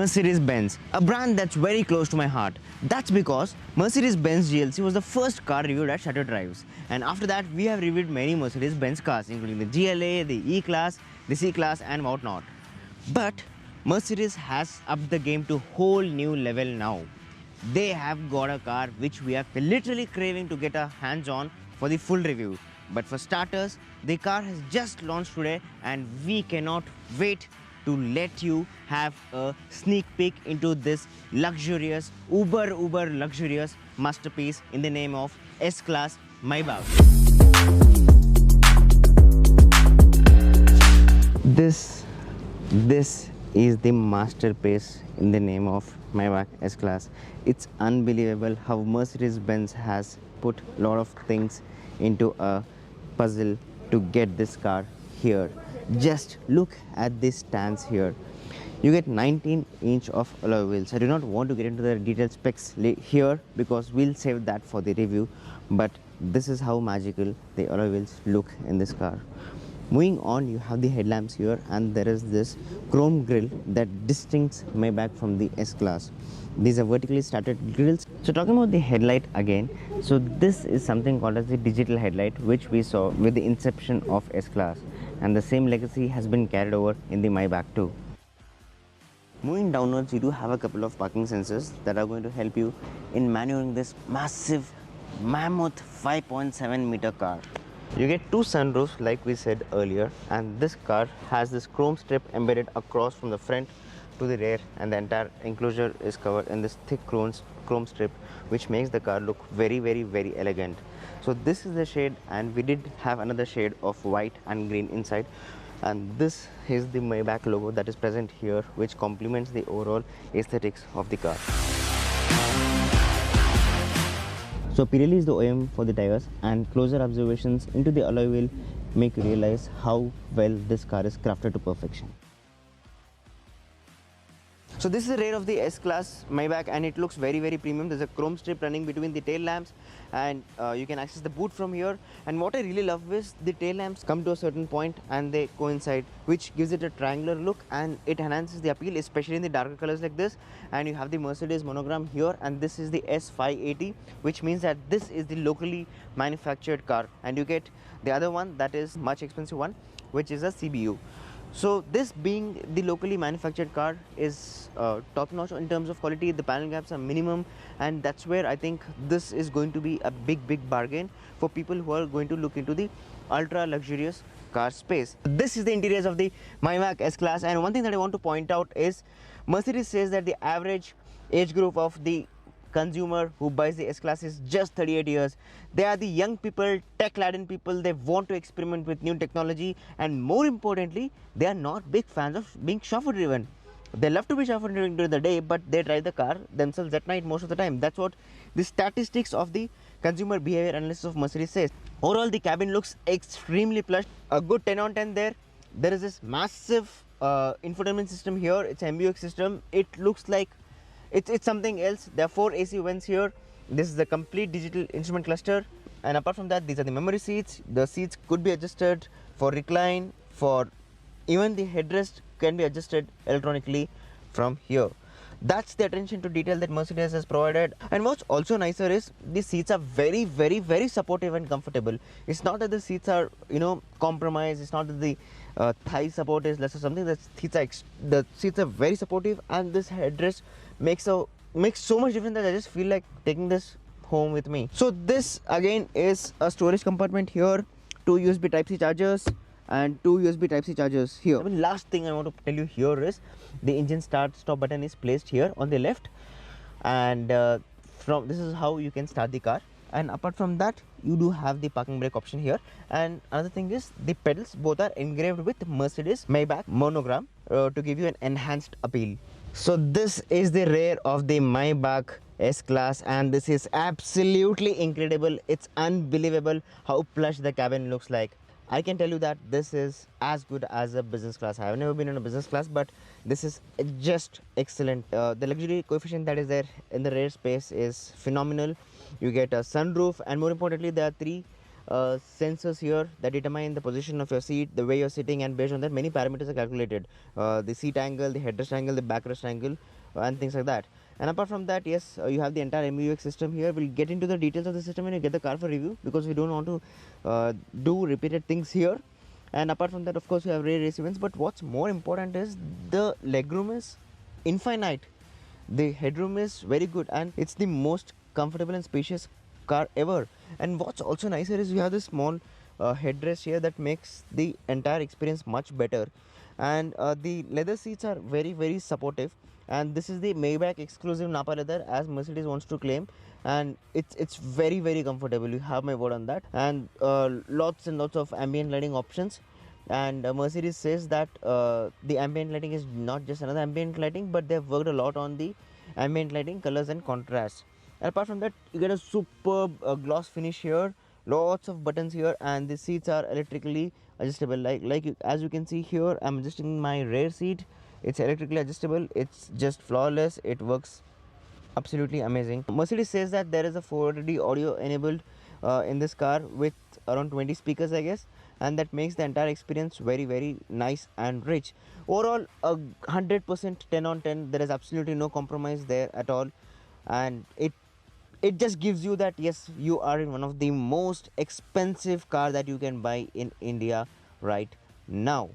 Mercedes-Benz, a brand that's very close to my heart. That's because Mercedes-Benz GLC was the first car reviewed at Shutterdrives. And after that, we have reviewed many Mercedes-Benz cars, including the GLA, the E-Class, the C-Class and whatnot. But Mercedes has upped the game to a whole new level now. They have got a car which we are literally craving to get our hands on for the full review. But for starters, the car has just launched today and we cannot wait to let you have a sneak peek into this luxurious, uber luxurious masterpiece in the name of S-Class Maybach. This is the masterpiece in the name of Maybach S-Class. It's unbelievable how Mercedes-Benz has put a lot of things into a puzzle to get this car here. Just look at this stance here. You get 19-inch of alloy wheels. I do not want to get into the detailed specs here because we'll save that for the review, but this is how magical the alloy wheels look in this car. Moving on, you have the headlamps here and there is this chrome grille that distincts Maybach from the S-Class. These are vertically started grills. So talking about the headlight again, so this is something called as the digital headlight, which we saw with the inception of S-Class, and the same legacy has been carried over in the Maybach too. Moving downwards, you do have a couple of parking sensors that are going to help you in maneuvering this massive mammoth 5.7 meter car. You get two sunroofs like we said earlier, and this car has this chrome strip embedded across from the front to the rear, and the entire enclosure is covered in this thick chrome strip, which makes the car look very elegant. So this is the shade, and we did have another shade of white and green inside, and this is the Maybach logo that is present here, which complements the overall aesthetics of the car. So Pirelli is the OEM for the tires, and closer observations into the alloy wheel make you realize how well this car is crafted to perfection. So this is the rear of the S-Class Maybach, and it looks very premium. There's a chrome strip running between the tail lamps, and you can access the boot from here. And what I really love is the tail lamps come to a certain point and they coincide, which gives it a triangular look and it enhances the appeal, especially in the darker colors like this. And you have the Mercedes monogram here, and this is the S580, which means that this is the locally manufactured car, and you get the other one that is much expensive one, which is a CBU. So this being the locally manufactured car is top notch in terms of quality. The panel gaps are minimum, and that's where I think this is going to be a big bargain for people who are going to look into the ultra luxurious car space. This is the interiors of the Maybach S-Class, and one thing that I want to point out is Mercedes says that the average age group of the consumer who buys the S-Class is just 38 years. They are the young people, tech-laden people. They want to experiment with new technology, and more importantly, they are not big fans of being chauffeur-driven. They love to be chauffeur-driven during the day, but they drive the car themselves at night most of the time. That's what the statistics of the consumer behavior analysis of Mercedes says. Overall, the cabin looks extremely plush. A good 10 on 10 there. There is this massive infotainment system here. It's an MBUX system. It looks like it's something else. There are 4 AC vents here. This is the complete digital instrument cluster, and apart from that, these are the memory seats. The seats could be adjusted for recline, for even the headrest can be adjusted electronically from here. That's the attention to detail that Mercedes has provided. And what's also nicer is the seats are very supportive and comfortable. It's not that the seats are compromised. It's not that the thigh support is less or something. The seats are very supportive, and this headrest makes so much difference that I just feel like taking this home with me. So this again is a storage compartment here, 2 USB Type-C chargers and 2 USB Type-C chargers here. I mean, last thing I want to tell you here is the engine start-stop button is placed here on the left, and this is how you can start the car. And apart from that, you do have the parking brake option here. And another thing is the pedals both are engraved with Mercedes Maybach monogram to give you an enhanced appeal. So this is the rear of the Maybach S-Class, and this is absolutely incredible. It's unbelievable how plush the cabin looks like. I can tell you that this is as good as a business class. I have never been in a business class, but this is just excellent. The luxury coefficient that is there in the rear space is phenomenal. You get a sunroof, and more importantly, there are 3 sensors here that determine the position of your seat, the way you're sitting, and based on that many parameters are calculated. The seat angle, the headrest angle, the backrest angle, and things like that. And apart from that, yes, you have the entire MUX system here. We'll get into the details of the system when you get the car for review, because we don't want to do repeated things here. And apart from that, of course, you have rear AC vents. But what's more important is the legroom is infinite. The headroom is very good, and it's the most comfortable and spacious car ever. And what's also nicer is you have this small headrest here that makes the entire experience much better. And the leather seats are very supportive, and this is the Maybach exclusive Napa leather, as Mercedes wants to claim, and it's very comfortable. You have my word on that. And lots and lots of ambient lighting options. And Mercedes says that the ambient lighting is not just another ambient lighting, but they've worked a lot on the ambient lighting, colors and contrast. And apart from that, you get a superb gloss finish here, lots of buttons here, and the seats are electrically adjustable. As you can see here, I'm adjusting my rear seat. It's electrically adjustable. It's just flawless. It works absolutely amazing. Mercedes says that there is a 4D audio enabled in this car with around 20 speakers, I guess, and that makes the entire experience very nice and rich. Overall, a 100% 10 on 10. There is absolutely no compromise there at all, and it just gives you that yes, you are in one of the most expensive car that you can buy in India right now.